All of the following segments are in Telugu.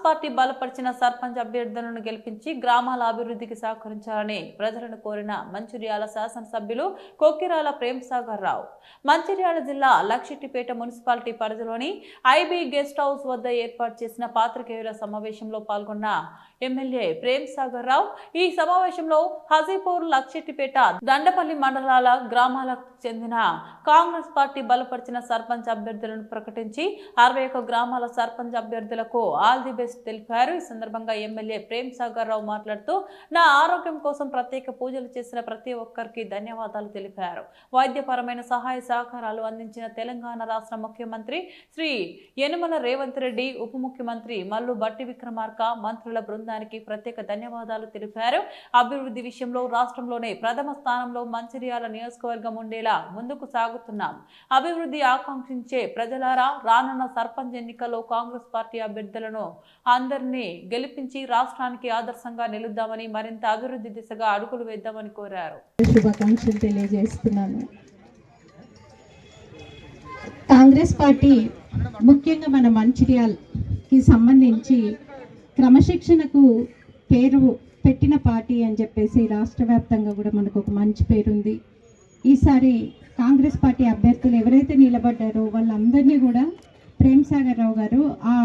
పార్టీ బలపరిచిన సర్పంచ్ అభ్యర్థులను గెలిపించి గ్రామాల అభివృద్ధికి సహకరించాలని ప్రజలను కోరిన మంచిర్యాల శాసనసభ్యులు కొక్కిరాల ప్రేమ్సాగర్ రావు మంచిర్యాల జిల్లా లక్షిట్టిపేట మున్సిపాలిటీ పరిధిలోని ఐబీ గెస్ట్ హౌస్ వద్ద ఏర్పాటు చేసిన పాత్రికేయుల సమావేశంలో పాల్గొన్న ఎమ్మెల్యే ప్రేమ్సాగర్ రావు ఈ సమావేశంలో హజీపూర్ లక్షిట్టిపేట దండపల్లి మండలాల గ్రామాలకు చెందిన కాంగ్రెస్ పార్టీ బలపరిచిన సర్పంచ్ అభ్యర్థులను ప్రకటించి 61 గ్రామాల సర్పంచ్ అభ్యర్థులకు ఆల్ ది బెస్ట్ తెలిపారు। ఈ సందర్భంగా ఎమ్మెల్యే ప్రేమ్సాగర్ రావు మాట్లాడుతూ నా ఆరోగ్యం కోసం ప్రత్యేక పూజలు చేసిన ప్రతి ఒక్కరికి ధన్యవాదాలు తెలిపారు। వైద్యపరమైన సహాయ సహకారాలు అందించిన తెలంగాణ రాష్ట్ర ముఖ్యమంత్రి శ్రీ యనమల రేవంత్ రెడ్డి, ఉప ముఖ్యమంత్రి మల్లు భట్టి విక్రమార్క, మంత్రుల బృందానికి ప్రత్యేక ధన్యవాదాలు తెలిపారు। అభివృద్ధి విషయంలో రాష్ట్రంలోనే ప్రథమ స్థానంలో మంచిర్యాల నియోజకవర్గం ఉండేలా ముందుకు సాగుతున్నాం। అభివృద్ధి ఆకాంక్షించే ప్రజలారా రానున్న సర్పంచ్ ఎన్నికల్లో కాంగ్రెస్ పార్టీ అభ్యర్థులను అందరినీ గెలిపించి రాష్ట్రానికి ఆదర్శంగా నిలుద్దామని, మరింత అభివృద్ధి దిశగా అడుగులు వేద్దామని కోరారు। శుభాకాంక్షలు తెలియజేస్తున్నాను। కాంగ్రెస్ పార్టీ ముఖ్యంగా మన మంచిర్యాలకి సంబంధించి క్రమశిక్షణకు పేరు పెట్టిన పార్టీ అని చెప్పేసి రాష్ట్ర వ్యాప్తంగా కూడా మనకు ఒక మంచి పేరుంది। ఈసారి కాంగ్రెస్ పార్టీ అభ్యర్థులు ఎవరైతే నిలబడ్డారో వాళ్ళందరినీ కూడా ప్రేమ్సాగర్ రావు గారు ఆ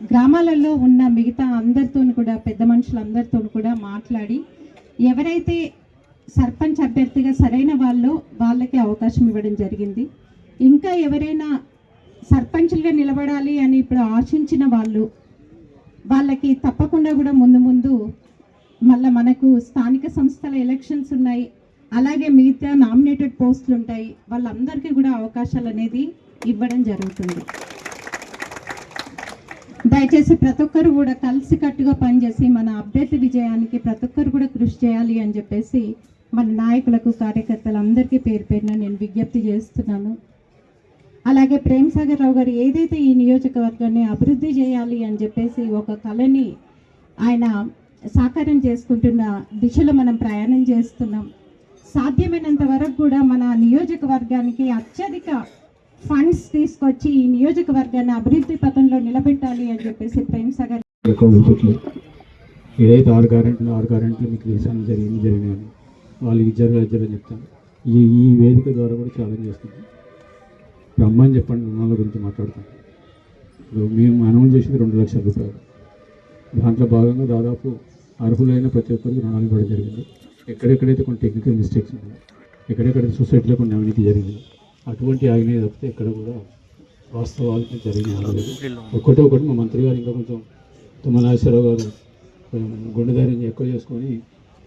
గ్రామాలలో ఉన్న మిగతా అందరితో కూడా, పెద్ద మనుషులందరితో కూడా మాట్లాడి ఎవరైతే సర్పంచ్ అభ్యర్థిగా సరైన వాళ్ళకి అవకాశం ఇవ్వడం జరిగింది। ఇంకా ఎవరైనా సర్పంచ్లుగా నిలబడాలి అని ఇప్పుడు ఆశించిన వాళ్ళకి తప్పకుండా కూడా ముందు మళ్ళీ మనకు స్థానిక సంస్థల ఎలక్షన్స్ ఉన్నాయి, అలాగే మిగతా నామినేటెడ్ పోస్టులు ఉంటాయి, వాళ్ళందరికీ కూడా అవకాశాలు అనేది ఇవ్వడం జరుగుతుంది। దయచేసి ప్రతి ఒక్కరు కూడా కలిసికట్టుగా పనిచేసి మన అభ్యర్థి విజయానికి ప్రతి ఒక్కరు కూడా కృషి చేయాలి అని చెప్పేసి మన నాయకులకు, కార్యకర్తలందరికీ పేరు పేరున నేను విజ్ఞప్తి చేస్తున్నాను। అలాగే ప్రేమ్సాగర్ రావు గారు ఏదైతే ఈ నియోజకవర్గాన్ని అభివృద్ధి చేయాలి అని చెప్పేసి ఒక కళని ఆయన సాకారం చేసుకుంటున్న దిశలో మనం ప్రయాణం చేస్తున్నాం। సాధ్యమైనంత వరకు కూడా మన నియోజకవర్గానికి అత్యధిక ఫండ్స్ తీసుకొచ్చి ఈ నియోజకవర్గాన్ని అభివృద్ధి పథంలో నిలబెట్టాలి అని చెప్పేసి ప్రేమ్సాగర్ ఏదైతే 6 గ్యారెంటీలు మీకు తెలిసాను జరిగినాయి వాళ్ళు ఇద్దరు చెప్తాను। ఈ వేదిక ద్వారా కూడా ఛాలెంజ్ చేస్తున్నాం, రమ్మని చెప్పండి, రుణాల గురించి మాట్లాడుతాం। ఇప్పుడు మేము అనౌన్స్ చేసింది 2 లక్షల రూపాయలు, దాంట్లో భాగంగా దాదాపు అర్హులైన ప్రతి ఒక్కరికి రుణాలు ఇవ్వడం జరిగింది। ఎక్కడెక్కడైతే కొన్ని టెక్నికల్ మిస్టేక్స్ ఉన్నాయో, ఎక్కడెక్కడైతే సొసైటీలో కొన్ని అవినీతి జరిగింది, అటువంటి ఆగినాయి తప్పితే ఎక్కడ కూడా వాస్తవాలు జరిగినాయి। ఒకటి మా మంత్రి గారు ఇంకా కొంచెం తుమ్మనాగేశ్వరరావు గారు గుండె ధైర్యం ఎక్కువ చేసుకొని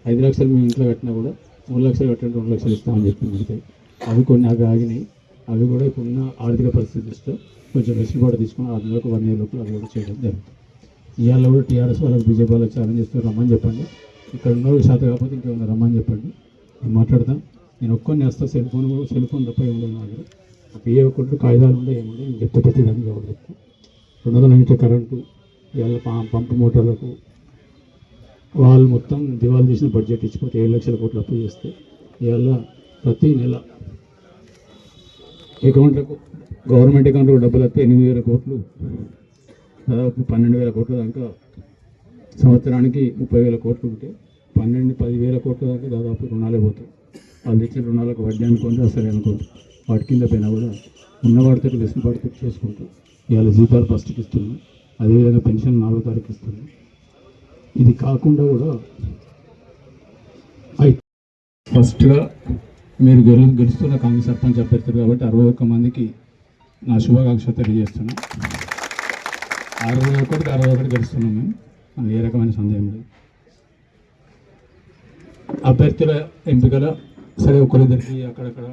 5 లక్షలు మీ ఇంట్లో కట్టినా కూడా 3 లక్షలు కట్టండి 2 లక్షలు ఇస్తామని చెప్పింది। అవి కొన్ని ఆగినాయి, అవి కూడా ఇప్పుడున్న ఆర్థిక పరిస్థితి దృష్ట్యా కొంచెం వెసులుబాటు తీసుకుని 6 నెలలకు 1 ఇయర్ లోపల అవి కూడా చేయడం జరుగుతుంది। ఇవాళ కూడా టీఆర్ఎస్ వాళ్ళకి, బీజేపీ వాళ్ళకి ఛాలెంజ్ చేస్తే రమ్మని చెప్పండి, ఇక్కడ ఉన్న శాతం కాకపోతే ఇంకేమైనా రమ్మని చెప్పండి, నేను మాట్లాడతాను। నేను ఒక్కొని వేస్తా, సెల్ ఫోన్ తప్ప ఏముండదు నా దగ్గర, ఏ ఒక్కటి కాగితాలు ఉండే ఏముండే నేను చెప్తే ప్రతిదాన్ని కావాలి చెప్తాను। 200 కరెంటు, ఇవాళ పంపు మోటార్లకు వాళ్ళు మొత్తం దివాళా తీసిన బడ్జెట్ ఇచ్చిపోతే 7 లక్షల కోట్లు అప్పు చేస్తే ఇవాళ ప్రతి నెల అకౌంట్లకు, గవర్నమెంట్ అకౌంట్లకు డబ్బులు వస్తే 8,000 కోట్లు, దాదాపు 12,000 కోట్ల దాకా, సంవత్సరానికి 30,000 కోట్లు ఉంటే 10,000 కోట్ల దాకా దాదాపు రుణాలే పోతాయి। వాళ్ళు తెచ్చిన రుణాలకు వడ్డీ అనుకోండి, అసలు అనుకోండి, వాటి కింద పైన కూడా ఉన్నవాడితో వెసులుబాటు చేసుకుంటూ ఇవాళ జీతాలు ఫస్ట్కి ఇస్తున్నాం, అదేవిధంగా పెన్షన్ 4వ తారీఖు ఇస్తున్నాం। ఇది కాకుండా కూడా ఫస్ట్గా మీరు గెలుస్తున్న కాంగ్రెస్ సర్పంచ్ అభ్యర్థులు కాబట్టి 61 మందికి నా శుభాకాంక్షలు తెలియజేస్తున్నాం। 61 గెలుస్తున్నాం మేము, అది ఏ రకమైన సందేహం లేదు। అభ్యర్థుల ఎంపికల సరే ఒకరిద్దరికి అక్కడక్కడ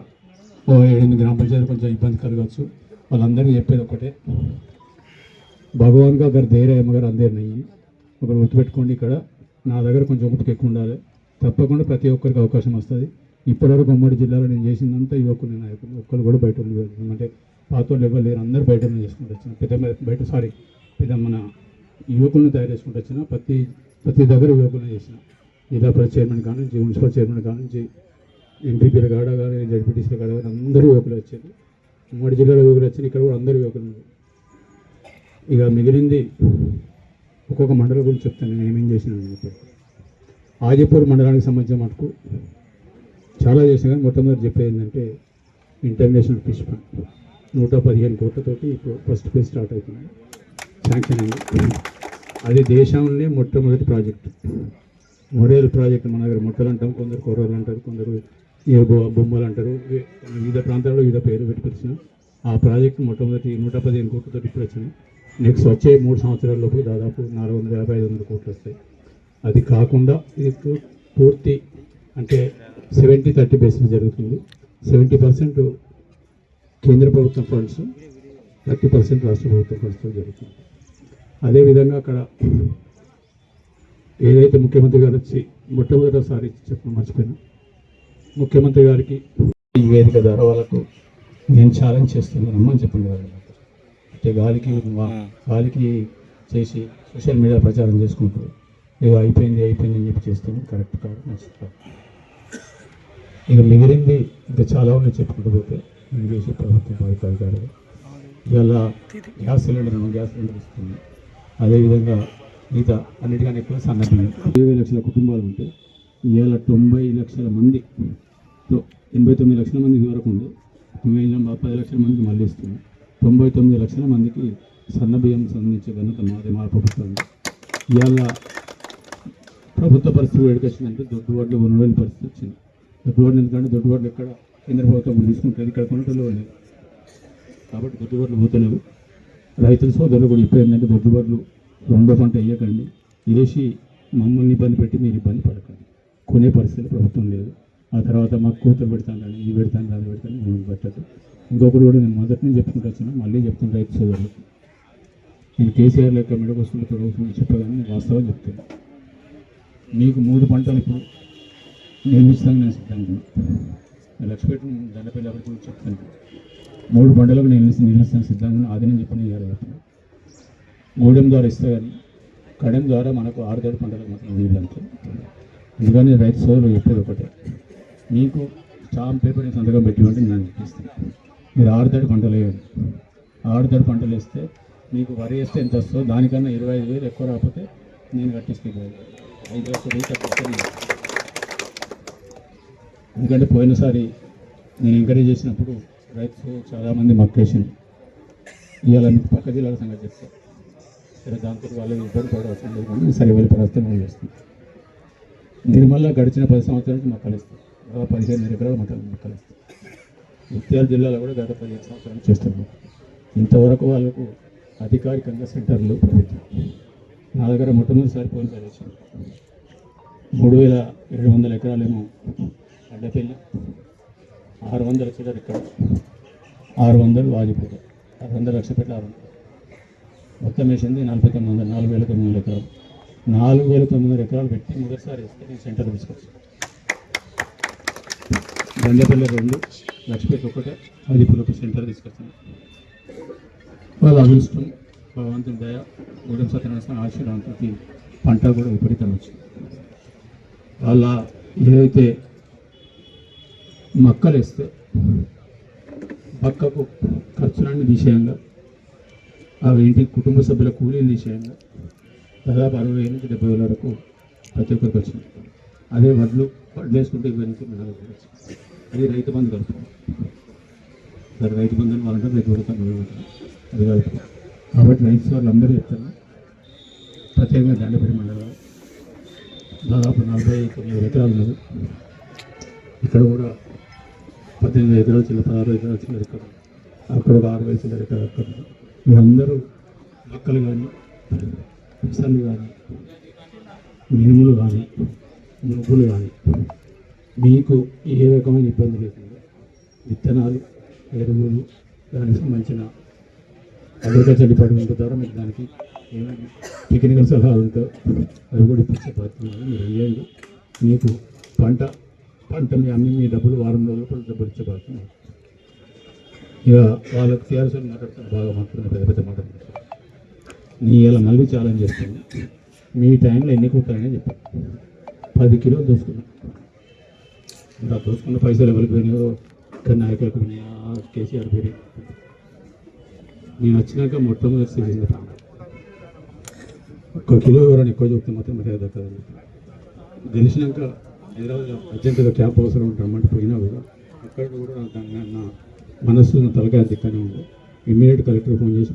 7 గ్రామ పంచాయతీ కొంచెం ఇబ్బంది కలగవచ్చు, వాళ్ళందరికీ చెప్పేది ఒకటే, భగవాన్ గా అగర్ దేరే మగర్ అందరు నెయ్యి, ఒకరు గుర్తుపెట్టుకోండి, ఇక్కడ నా దగ్గర కొంచెం ఓపిక ఎక్కువ ఉండాలి, తప్పకుండా ప్రతి ఒక్కరికి అవకాశం వస్తుంది। ఇప్పటివరకు ఉమ్మడి జిల్లాలో నేను చేసిందంతా యువకులు నాయకులు, ఒక్కరు కూడా బయట అంటే పాత వాళ్ళు ఎవరు లేరు, అందరూ బయట చేసుకుంటూ వచ్చిన పెద్ద మన యువకులను తయారు చేసుకుంటూ వచ్చిన ప్రతి దగ్గర యువకులను చేసిన, జిల్లా పరిషత్ చైర్మన్ కాడ నుంచి, మున్సిపల్ చైర్మన్ కాడ నుంచి, ఎంపీపీల కాడ కానీ, జడ్పీటీసీల కాడ కానీ అందరూ యువకులు వచ్చారు। ఉమ్మడి జిల్లాలో యువకులు వచ్చారు, ఇక్కడ కూడా అందరూ యువకులు ఉన్నారు। ఇక మిగిలింది ఒక్కొక్క మండలం గురించి చెప్తాను నేను ఏమేం చేసినాను చెప్పాను. ఆజపూర్ మండలానికి సంబంధించిన మటుకు చాలా చేసిన కానీ మొట్టమొదటి చెప్పేది ఏంటంటే ఇంటర్నేషనల్ ఫిష్ ఫండ్ 115 కోట్లతోటి ఇప్పుడు ఫస్ట్ ఫేజ్ స్టార్ట్ అవుతుంది, శాంక్షన్ అయింది. అది దేశంలోనే మొట్టమొదటి ప్రాజెక్టు, మొరేల్ ప్రాజెక్టు. మన దగ్గర మొట్టలు అంటాం, కొందరు కొర్రలు అంటారు, కొందరు బొమ్మలు అంటారు, వివిధ ప్రాంతాల్లో వివిధ పేరు పెట్టి పిలిచిన ఆ ప్రాజెక్టు మొట్టమొదటి 115 కోట్లతో ఇప్పుడు వచ్చినాయి. నెక్స్ట్ వచ్చే 3 సంవత్సరాల లోపు దాదాపు 450-500 కోట్లు వస్తాయి. అది కాకుండా ఇది పూర్తి అంటే 70-30 బేస్లో జరుగుతుంది. 70% కేంద్ర ప్రభుత్వం ఫండ్స్, 30% రాష్ట్ర ప్రభుత్వ ఫండ్స్తో జరుగుతుంది. అదేవిధంగా అక్కడ ఏదైతే ముఖ్యమంత్రి గారు వచ్చి మొట్టమొదటిసారి చెప్పడం మర్చిపోయినా, ముఖ్యమంత్రి గారికి ఈ వేదిక ద్వారా వాళ్ళకు నేను ఛాలెంజ్ చేస్తున్నాను అని చెప్పండి. అంటే గాలికి చేసి సోషల్ మీడియా ప్రచారం చేసుకుంటూ ఏదో అయిపోయింది అని చెప్పి చేస్తుంది, కరెక్ట్ కాదు, మంచిది కాదు. ఇక మిగిలింది ఇంకా చాలా ఉన్నాయి చెప్పుకుంటూ పోతే నేను చేసే ప్రభుత్వం అధికారులు. ఇవాళ గ్యాస్ సిలిండర్ ఇస్తుంది. అదేవిధంగా మిగతా అన్నిటికన్నా ఎక్కువ సన్నబియ్యం. 20 లక్షల కుటుంబాలు ఉంటే ఇవాళ 90 లక్షల మంది, 89 లక్షల మంది ఇదివరకు ఉంది, 10 లక్షల మందికి మళ్ళీ ఇస్తుంది. 99 లక్షల మందికి సన్నబియ్యం సంబంధించే ఘనత మా ప్రభుత్వం. ఇవాళ ప్రభుత్వ పరిస్థితి వేడికొచ్చిందంటే దొడ్డుబాట్లు కొనలేని పరిస్థితి వచ్చింది. దొడ్డుబాట్లు ఎందుకంటే దొడ్డుబాట్లు ఎక్కడ కేంద్ర ప్రభుత్వం తీసుకుంటుంది, ఇక్కడ కొనటంలో లేదు కాబట్టి దొడ్డుబాట్లు పోతలేవు. రైతుల సోదరులు కూడా ఇప్పుడు ఏంటంటే దొడ్డుబాట్లు రెండో పంట వేయకండి, వేసి మమ్మల్ని ఇబ్బంది పెట్టి మీరు ఇబ్బంది పడకండి, కొనే పరిస్థితి ప్రభుత్వం లేదు. ఆ తర్వాత మాకు కూతురు పెడతాను కానీ ఇది పెడతాను అది పెడతాను మమ్మల్ని పెట్టదు. ఇంకొకటి కూడా నేను మొదటి నుంచి చెప్పుకుంటూ వచ్చినా, మళ్ళీ చెప్తున్నా రైతు సోదరులు, నేను కేసీఆర్ లెక్క మిడగొస్తుంది తొడగొస్తుంది చెప్పగానే నేను వాస్తవం చెప్తాను. మీకు 3 పంటలు ఇప్పుడు నేను ఇస్తాను, నేను సిద్ధంగా లక్ష్మీపేట దండపల్లి ఎవరికి కూడా చెప్తాను. 3 పంటలకు నేను ఇస్తాను సిద్ధంగా, అది నేను చెప్పిన చెప్పాను. గూడెం ద్వారా ఇస్తే కానీ కడెం ద్వారా మనకు 6 పంటలకు మాత్రం నీళ్ళు అంతే. అందుకని రైతు సోదరులు చెప్పేది ఒకటే, మీకు స్టాంప్ పేపర్ సంతకం పెట్టివ్వండి నేను ఇస్తాను. మీరు 6 పంటలు వేయండి. 6 పంటలు వేస్తే మీకు వరి వేస్తే ఎంత వస్తుందో దానికన్నా 25,000 ఎక్కువ రాకపోతే నేను కట్టిస్తాను. 5 లక్షలు తక్కువ. ఎందుకంటే పోయినసారి నేను ఎంకరేజ్ చేసినప్పుడు రైతు చాలామంది మక్కేసింది. ఇవాళ మీకు పక్క జిల్లాల సంగతి చేస్తారు, సరే దాంతో వాళ్ళు ఇబ్బంది పడవలసిన లేదు కానీ సరే వెళ్ళి పరిస్థితి మనం చేస్తాం. నిర్మల్లో గడిచిన 10 సంవత్సరాలకు మొక్కలు ఇస్తాం, 15 ఎకరాలు మొక్కలు ఇస్తాం. ముత్యాల జిల్లాలో కూడా గత 15 సంవత్సరాలు చేస్తున్నాం. ఇంతవరకు వాళ్ళకు అధికారికంగా సెంటర్లు ప్రభుత్వం. నా దగ్గర మొట్టమొదటిసారి పోయినసారి వచ్చాను. 3,700 ఎకరాలేమో అడ్డపల్లి, 600 చిల్లర ఇక్కడ, 600 వాజిపేట, 600 లక్షపేట, 600 మొత్తం వేసింది 4,900 ఎకరాలు. 4,900 ఎకరాలు పెట్టి మొదటిసారి వేస్తే నేను సెంటర్ తీసుకొచ్చాను. దండపల్లి 2, లక్ష్మీపేట 1, ఆదిపూర్ 1 సెంటర్ తీసుకొచ్చాను. వాళ్ళ అదృష్టం, భగవంతుని దయ, గూడెం సత్యనారాయణ ఆశీర్వాదంతో పంట కూడా విపరీతంగా వచ్చింది. వాళ్ళ ఏదైతే మొక్కలు వేస్తే పక్కకు ఖర్చులన్నీ విషయంగా అవి ఇంటికి కుటుంబ సభ్యుల కూలీల విషయంగా దాదాపు 60,000 నుంచి 70,000 వరకు ప్రతి ఒక్కరికి వచ్చింది. అదే వడ్లు వేసుకుంటే 20 నుంచి 40,000 వచ్చింది. అది రైతు బంధు కలుపుతుంది. సరే రైతు బంధుని వాళ్ళంటారు, రైతు బంధు అది కలుపుతుంది. కాబట్టి రైతు వాళ్ళు అందరూ చెప్తారు. ప్రత్యేకంగా దండపల్లి మండలం దాదాపు 49 ఎకరాలు ఉన్నది. ఇక్కడ కూడా 18 ఎకరాలు చిన్న 16 ఎకరాలు చిన్న ఎకరాలు, అక్కడ ఒక 6,000 చిన్న ఎకరాలు. అక్కడ మీరందరూ మొక్కలు కానీ పెసలు కానీ మినుములు కానీ నువ్వులు కానీ మీకు ఏ రకమైన ఇబ్బంది లేకుండా విత్తనాలు, ఎరువులు, దానికి సంబంధించిన అగ్రికల్చర్ డిపార్ట్మెంట్ ద్వారా మీకు దానికి ఏమైనా టెక్నికల్ సలహాలు ఉంటాయో అవి కూడా ఇప్పించే ప్రయత్నం మీరు వేయండి. మీకు పంట మీ అన్ని మీ డబ్బులు వారం రోజులు కూడా డబ్బులు ఇచ్చే ప్రయత్నం. ఇక వాళ్ళకి టీఆర్ఎస్ మాట్లాడుతారు, బాగా మాట్లాడుతున్నారు, పెద్ద పెద్ద మాట్లాడుతున్నారు. నీ ఇలా మళ్ళీ ఛాలెంజ్ చేస్తాను, మీ టైంలో ఎన్ని కుట్టాలని చెప్పాను. 10 కిలోలు దోసుకున్నాను. ఇంకా దోసుకున్న పైసలు ఎవరికి పోయినాయో, ఇక్కడ నాయకులకు పోయినాయా, కేసీఆర్ పోయినాయి. నేను వచ్చినాక మొట్టమొదటి సిలిండర్ ఒక్క కిలో ఎవరైనా ఎక్కువ చెప్తే మాత్రం మర్యాద దక్కదని తెలిసినాక హైదరాబాద్ అర్జెంటుగా క్యాంప్ అవసరం రమ్మంటే పోయినా కూడా అక్కడ కూడా నా మనస్సు నా తలకాయ దిక్కనే ఉంది. ఇమ్మీడియట్ కలెక్టర్ ఫోన్ చేసి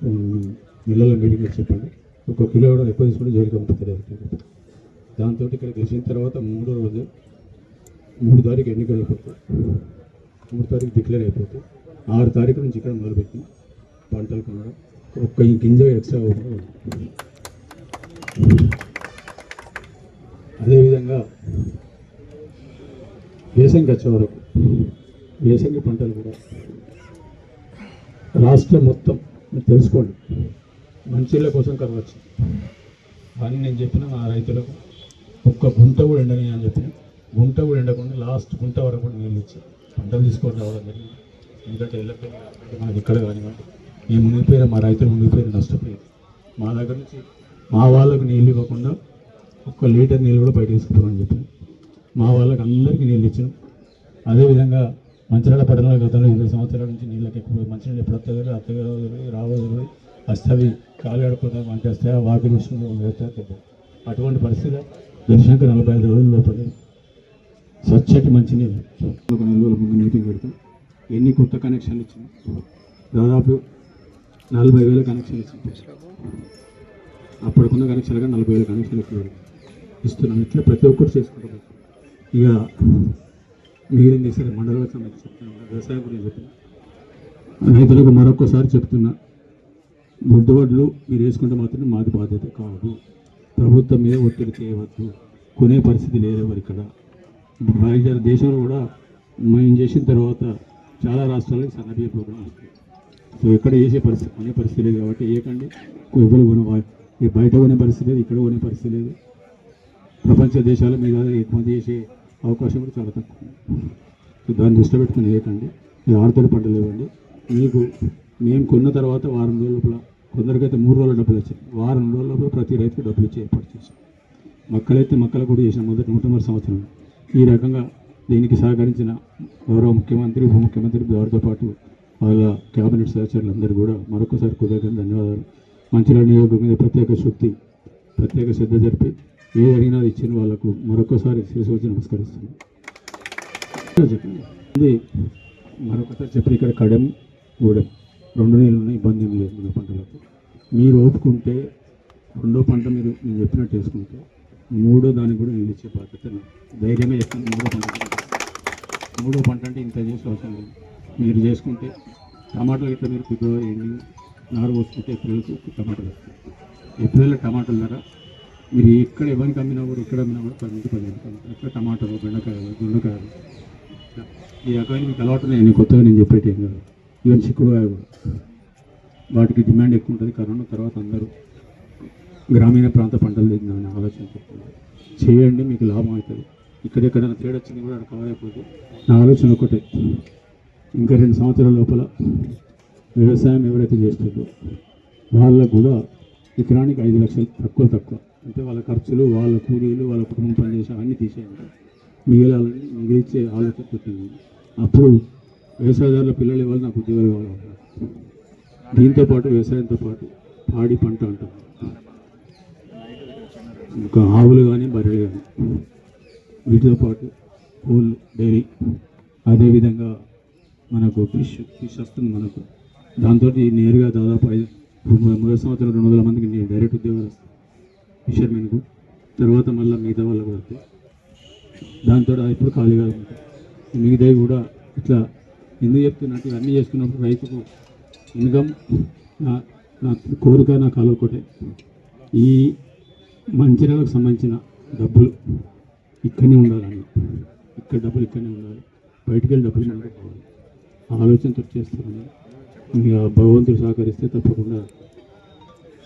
మిల్లల మీటింగ్ వచ్చి చెప్పండి, ఒక కిలో కూడా ఎక్కువ తీసుకుంటే జోలికి పంపుతారు. దాంతో ఇక్కడ గెలిచిన తర్వాత 3వ రోజు 3 తారీఖు ఎన్నికలు అయిపోతాయి, 3 తారీఖు డిక్లేర్ అయిపోతాయి. 6 తారీఖు నుంచి ఇక్కడ మొదలుపెట్టి పంటలు కొనడం ఒక్క గింజ ఎక్స్ట్రా కూడా. అదేవిధంగా వేసంగి వచ్చే వరకు వేసంగి పంటలు కూడా రాష్ట్రం మొత్తం మీరు తెలుసుకోండి, మంచిళ్ళ కోసం కరవచ్చు. కానీ నేను చెప్పిన మా రైతులకు ఒక్క గుంట కూడా ఎండని అని చెప్పిన, గుంట కూడా ఎండకుండా లాస్ట్ గుంట వరకు కూడా నీళ్ళు ఇచ్చి పంటలు తీసుకొని రావడం జరిగింది. ఎందుకంటే ఎల్లపల్లి మనకి ఇక్కడ కానివ్వండి, మేము మునిగిపోయిన మా రైతులు మునిగిపోయిన నష్టపోయింది. మా దగ్గర నుంచి మా వాళ్ళకు నీళ్ళు ఇవ్వకుండా ఒక్క లీటర్ నీళ్ళు కూడా బయట తీసుకుపోమని చెప్పి మా వాళ్ళకి అందరికీ నీళ్ళు ఇచ్చినాం. అదేవిధంగా మంచిర్యాల పట్టణంలో గతంలో 20 సంవత్సరాల నుంచి నీళ్ళకి ఎక్కువ మంచినీళ్ళు ఎప్పుడు వస్తాయి రావదు వస్తాయి, కాలు గడిపోతాం అంటే వస్తాయి, వాకిలు వేస్తే అటువంటి పరిస్థితి దర్శనానికి 45 రోజుల లోపలే స్వచ్ఛటి మంచినీళ్ళు. ఒక 4 రోజుల ముందు మీటింగ్ పెడతాం. ఎన్ని కొత్త కనెక్షన్లు ఇచ్చినాం, దాదాపు 40,000 కనెక్షన్లు ఇచ్చింది. అప్పటికున్న కనెక్షన్లుగా 40,000 కనెక్షన్లు ఎక్కువ ఇస్తున్నాం. ఇట్లా ప్రతి ఒక్కరు చేసుకుంటాం. ఇక మిగిలిన చేసే మండలాలకు సంబంధించి చెప్తున్నా, వ్యవసాయం గురించి చెప్తున్నా. రైతులకు మరొకసారి చెప్తున్నా, వడ్లు మీరు వేసుకుంటే మాత్రం మాది బాధ్యత కాదు. ప్రభుత్వం మీద ఒత్తిడి చేయవద్దు. కొనే పరిస్థితి లేదు ఎవరు ఇక్కడ. బయట దేశంలో కూడా మేము చేసిన తర్వాత చాలా రాష్ట్రాలకు సన్నబియ్య ప్రోగ్రాం వస్తుంది. సో ఇక్కడ వేసే పరిస్థితి కొనే పరిస్థితి లేదు కాబట్టి ఏకండి ఎవరు బయట కొనే పరిస్థితి లేదు, ఇక్కడ కొనే పరిస్థితి లేదు. ప్రపంచ దేశాల మీద ఎగుమతి చేసే అవకాశం కూడా చాలా తక్కువ. సో దాన్ని దృష్టిలో పెట్టుకుని వేయకండి. ఇది ఆరుతడి పంటలు ఇవ్వండి. మీకు మేము కొన్న తర్వాత వారం రోజుల లోపల, కొందరికైతే 3 రోజుల డబ్బులు వచ్చాయి, వారం రోజుల లోపల ప్రతి రైతుకి డబ్బులు ఇచ్చి ఏర్పాటు చేశాం. మక్కలైతే మక్కలు కూడా చేసాం మొదటి 100 సంవత్సరం. ఈ రకంగా దీనికి సహకరించిన గౌరవ ముఖ్యమంత్రి, ఉప ముఖ్యమంత్రి వారితో పాటు వాళ్ళ క్యాబినెట్ సహచరులందరూ కూడా మరొకసారి కృతజ్ఞతలు, ధన్యవాదాలు. మంచిర్యాల నియోజకవర్గం మీద ప్రత్యేక శక్తి, ప్రత్యేక శ్రద్ధ జరిపి ఏది అడిగినా ఇచ్చిన వాళ్ళకు మరొకసారి శిరస్సు వచ్చి నమస్కరిస్తున్నాను. ఇది మరొకసారి చెప్పి ఇక్కడ కడెం గూడెం 2 నీళ్ళు ఉన్నాయి, ఇబ్బంది ఏం లేదు. మన పంటలకు మీరు ఓపుకుంటే 2వ పంట మీరు నేను చెప్పినట్టు వేసుకుంటే 3వ దానికి కూడా నీళ్ళు ఇచ్చే బాధ్యత ధైర్యంగా చెప్తాను. 3వ పంట అంటే ఇంత చేసే అవసరం లేదు. మీరు చేసుకుంటే టమాటాలు ఇట్లా మీరు ఫిబ్రవరి ఎండింగ్ నారు పోసుకుంటే ఏప్రిల్కి టమాటాలు వస్తాయి. ఏప్రిల్లో టమాటాలు ధర మీరు ఎక్కడ ఎవరికి అమ్మినా కూడా ఎక్కడ అమ్మినా కూడా 10-15 ఎక్కడ టమాటాలు, బెండకాయలు, దొండకాయలు ఈ రకమైన మీకు అలవాటు నేను కొత్తగా నేను చెప్పేటి ఏం కాదు. ఈవెన్ చిక్కుడుకాయ కూడా వాటికి డిమాండ్ ఎక్కువ ఉంటుంది. కరోనా తర్వాత అందరూ గ్రామీణ ప్రాంత పంటలు తెచ్చిన ఆలోచన చెప్తున్నారు. చేయండి, మీకు లాభం అవుతుంది. ఇక్కడెక్కడైనా తేడా వచ్చింది కూడా కాలేకపోతే నా ఆలోచన ఒకటే, ఇంకా 2 సంవత్సరాల లోపల వ్యవసాయం ఎవరైతే చేస్తుందో వాళ్ళకు కూడా ఎకరానికి 5 లక్షలు తక్కువ అంటే వాళ్ళ ఖర్చులు, వాళ్ళ కూలీలు, వాళ్ళ కుటుంబం పనిచేసే అన్నీ తీసేయండి, మిగిలిచ్చే ఆలోచన పెట్టింది. అప్పుడు వ్యవసాయదారుల పిల్లలు ఇవ్వాలి, నాకు ఉద్యోగాలు కావాలి. దీంతోపాటు వ్యవసాయంతో పాటు పాడి పంట అంటారు, ఇంకా ఆవులు కానీ బర్రెలు కానీ, వీటితో పాటు పూలు, డైరీ, అదేవిధంగా మనకు ఫిష్ వస్తుంది మనకు. దాంతో నేరుగా దాదాపు 3 సంవత్సరాలు 200 మందికి డైరెక్ట్ ఉద్యోగాలు వస్తాయి ఫిషర్మెన్కు. తర్వాత మళ్ళీ మిగతా వాళ్ళకు వస్తాయి. దాంతో ఇప్పుడు ఖాళీగా ఉంటాయి. మిగతావి కూడా ఇట్లా ఎందుకు చెప్తున్నట్టు ఇవన్నీ చేసుకున్నప్పుడు రైతుకు ఇన్కమ్ నా కోరిక, నా కళ ఒకటే, ఈ మంచిర్యాలకు సంబంధించిన డబ్బులు ఇక్కడనే ఉండాలని, డబ్బులు ఇక్కడనే ఉండాలి, బయటికి వెళ్ళి డబ్బులు మనకు కావాలి ఆలోచనతో చేస్తున్నాను. ఇక భగవంతుడు సహకరిస్తే తప్పకుండా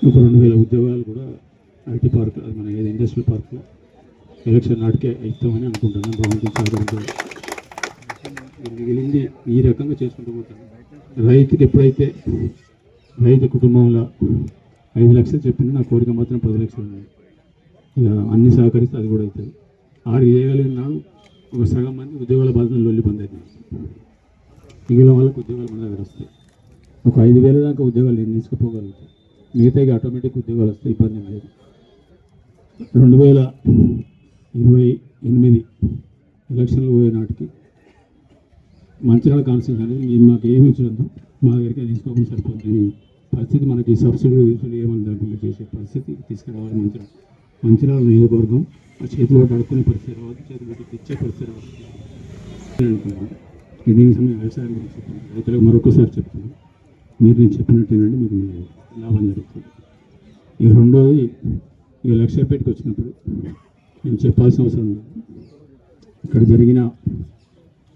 ఒక 2,000 ఉద్యోగాలు కూడా ఐటీ పార్క్, అది మన ఏది ఇండస్ట్రియల్ పార్క్లో ఎలక్షన్ నాటికే ఇస్తామని అనుకుంటున్నాను. భగవంతుడు సహకరించాలి. మిగిలింది ఈ రకంగా చేసుకుంటూ పోతాను. రైతుకి ఎప్పుడైతే రైతు కుటుంబంలో 5 లక్షలు చెప్పింది, నా కోరిక మాత్రం 10 లక్షలు ఉన్నాయి. ఇక అన్ని సహకరిస్తే అది కూడా అవుతుంది. 6 చేయగలిగినాడు. ఒక సగం మంది ఉద్యోగాల బాధ్యతలు లొల్లి బంద్ అవుతుంది. మిగిలిన వాళ్ళకి ఉద్యోగాలు మన దగ్గర వస్తాయి. ఒక 5,000 దాకా ఉద్యోగాలు నేను తీసుకుపోగలుగుతాను. మిగతాకి ఆటోమేటిక్ ఉద్యోగాలు వస్తాయి, ఇబ్బంది లేదు. 2028 ఎలక్షన్లు పోయే నాటికి మంచిర్యాల కాన్స్టిట్యూన్సీ అనేది మీరు మాకు ఏమి చూద్దాం, మా దగ్గరికి తీసుకోకుండా సరిపోతుంది పరిస్థితి, మనకి సబ్సిడీ ఏమని దాంట్లో చేసే పరిస్థితి తీసుకురావాలి. మంచిర్యాల నియోజకవర్గం ఆ చేతిలో పడుకునే పరిస్థితి రావాలి, చేతిలో ఇచ్చే పరిస్థితి రావాలి అనుకున్నాను. దీనికి సమయం వ్యవసాయం గురించి చెప్తున్నాను, రైతులకు మరొకసారి చెప్తున్నాను, మీరు నేను చెప్పినట్టేనండి మీకు లాభం జరుగుతుంది. ఈ రెండోది, ఈ లక్ష్యపేటకి వచ్చినప్పుడు నేను చెప్పాల్సిన అవసరం లేదు. ఇక్కడ జరిగిన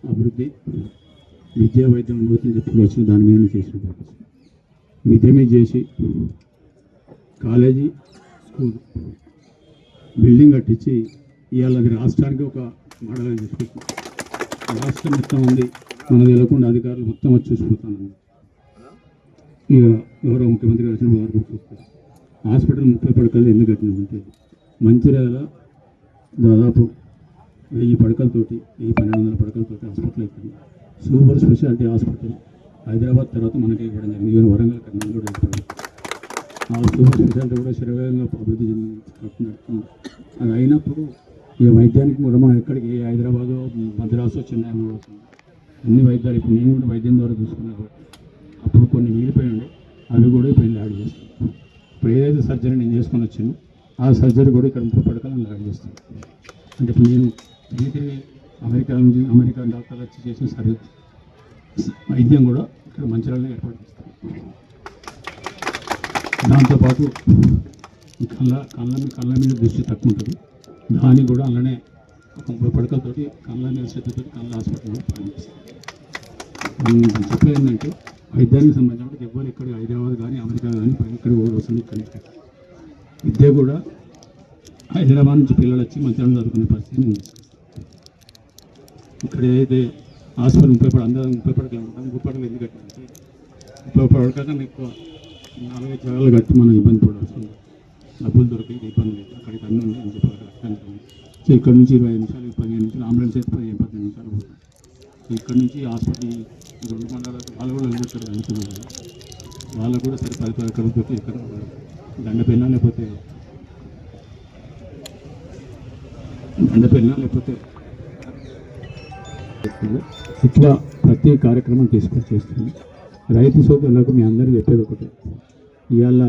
అభివృద్ధి విద్యా వైద్యం అభివృద్ధిని చెప్పి వచ్చిన దాని మీద చేసిన పర్పస్ విద్య మీద చేసి కాలేజీ స్కూల్ బిల్డింగ్ కట్టించి ఇవాళ అది రాష్ట్రానికి ఒక మోడల్గా చేసుకుంటున్నాం. రాష్ట్రం మొత్తం ఉంది, మన తెలియకుండా అధికారులు మొత్తం వచ్చి చూసిపోతాను. ఇక గౌరవ ముఖ్యమంత్రి గారు వచ్చిన వారు చూస్తారు. హాస్పిటల్ 30 పడకలు ఎందుకు కట్టినామంటే మంచిర్యాల దాదాపు 1000 పడకలతోటి 1200 పడకలతోటి హాస్పిటల్ అవుతుంది. సూపర్ స్పెషాలిటీ హాస్పిటల్ హైదరాబాద్ తర్వాత మనకి ఇవ్వడం జరిగింది. ఈవెన్ వరంగల్ కన్నా కూడా ఇవ్వడం. ఆ సూపర్ స్పెషాలిటీ కూడా శరవేగంగా అభివృద్ధి చెందుతుంది. అది అయినప్పుడు ఈ వైద్యానికి కూడా మనం ఎక్కడికి హైదరాబాదు మద్రాసు చెన్నై అవుతుంది అన్ని వైద్యాలు. ఇప్పుడు నేను కూడా వైద్యం ద్వారా చూసుకున్నాను. అప్పుడు కొన్ని మిగిలిపోయి ఉండే అవి కూడా ఇప్పుడు యాడ్ చేస్తాను. ఇప్పుడు ఏదైతే సర్జరీ నేను చేసుకొని వచ్చాను ఆ సర్జరీ కూడా ఇక్కడ 30 పడకలను యాడ్ చేస్తాను. అంటే ఇప్పుడు నేను వీటిని అమెరికా డాక్టర్లు వచ్చి చేసిన సర్జరీ వైద్యం కూడా ఇక్కడ మంచిర్యాలలో ఏర్పాటు చేస్తాను. దాంతోపాటు కళ్ళ మీద దృష్టి తక్కువ ఉంటుంది, దాన్ని కూడా అలానే 30 పడకలతోటి కళ్ళ మీద శ్రద్ధతో కళ్ళ హాస్పిటల్ కూడా పనిచేస్తాను. చెప్పేది ఏంటంటే వైద్యానికి సంబంధించిన ఎవరు ఇక్కడ హైదరాబాద్ కానీ అమెరికా కానీ ఇక్కడ కూడా వస్తుంది. ఇక్కడ విద్య కూడా హైదరాబాద్ నుంచి పిల్లలు వచ్చి మంచిర్యాల చదువుకునే పరిస్థితి ఉంది. ఇక్కడ ఏదైతే హాస్పిటల్ 30 పడకలు ఉంటాం, 30 పడకలు ఎందుకు కట్టాలంటే 30 పడకలు ఎక్కువ 4 జాగాలు కట్టి మనం ఇబ్బంది పడాల్సింది, డబ్బులు దొరికేది ఇబ్బంది లేదు. అక్కడికి అన్నీ ఉన్నాయి అని చెప్పి కట్టాను. సో ఇక్కడ నుంచి 25 నిమిషాలు 15 నిమిషాలు అంబులెన్స్ అయితే 15 నిమిషాలు పోతాం. ఇక్కడ నుంచి హాస్పిటల్ 2 మండలాలకు వాళ్ళు కూడా వెళ్ళిపోతారు. వాళ్ళకు కూడా సరే 10 పడకలతో ఇక్కడ దండపెన్నా లేకపోతే ఇట్లా ప్రతి కార్యక్రమం తీసుకొని చేస్తుంది. రైతు సోదరులకు మీ అందరికీ చెప్పేది ఒకటే, ఇవాళ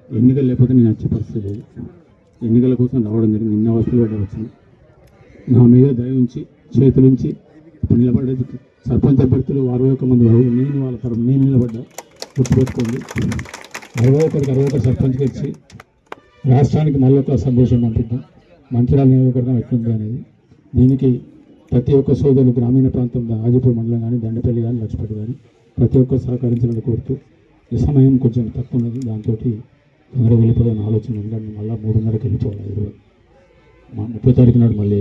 ఎన్నికలు లేకపోతే నేను వచ్చే పరిస్థితి లేదు. ఎన్నికల కోసం రావడం జరిగింది. నిన్న వస్తువులు పడ్డ వచ్చింది. నా మీద దయ ఉంచి చేతులుంచి ఇప్పుడు నిలబడేది సర్పంచ్ అభ్యర్థులు 61 మంది నేను వాళ్ళ తరఫున నేను నిలబడ్డా. గుర్తుపెట్టుకోండి, 61 సర్పంచ్కి ఇచ్చి రాష్ట్రానికి మళ్ళీ ఒక సందేశం పంపిద్దాం, మంచిర్యాల నియోజకవర్గం ఎట్లుంది అనేది. దీనికి ప్రతి ఒక్క సోదరులు గ్రామీణ ప్రాంతంలో ఆజిపూర్ మండలం కానీ దండపల్లి కానీ లక్ష్మపేట కానీ ప్రతి ఒక్కరు సహకరించాలని కోరుతూ, ఈ సమయం కొంచెం తక్కువ ఉన్నది, దాంతో తొందరగా వెళ్ళిపోదాని ఆలోచన ఉంది. మళ్ళీ 3:30కి వెళ్ళిపోవాలి. 30 తారీఖు నాడు మళ్ళీ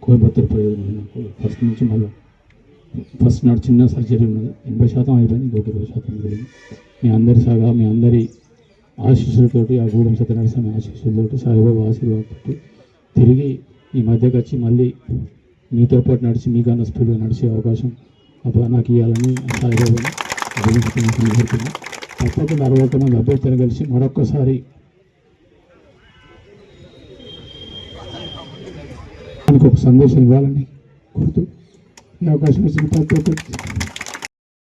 కోయంబత్తూరు పోయేది. నాకు ఫస్ట్ నాడు చిన్న సర్జరీ ఉన్నది, 80% అయిపోయింది, ఇంకొక 20% జరిగింది. మీ అందరి మీ అందరి ఆశీస్సులతోటి, ఆ గూడెం సత్యనారాయణ ఆశీస్సులతోటి, సాయిబాబా ఆశీర్వాదంతో తిరిగి ఈ మధ్యకి వచ్చి మళ్ళీ మీతో పాటు నడిచి మీకన్నా స్పీడ్గా నడిచే అవకాశం నాకు ఇవ్వాలని సాయిబాబాని అభినందిస్తున్నాను. తప్పకుండా 61 మంది అభ్యర్థులు కలిసి మరొక్కసారి ఒక సందేశం ఇవ్వాలని కోరుతూ ఈ అవకాశం ఇచ్చిన ప్రతి ఒక్కరికి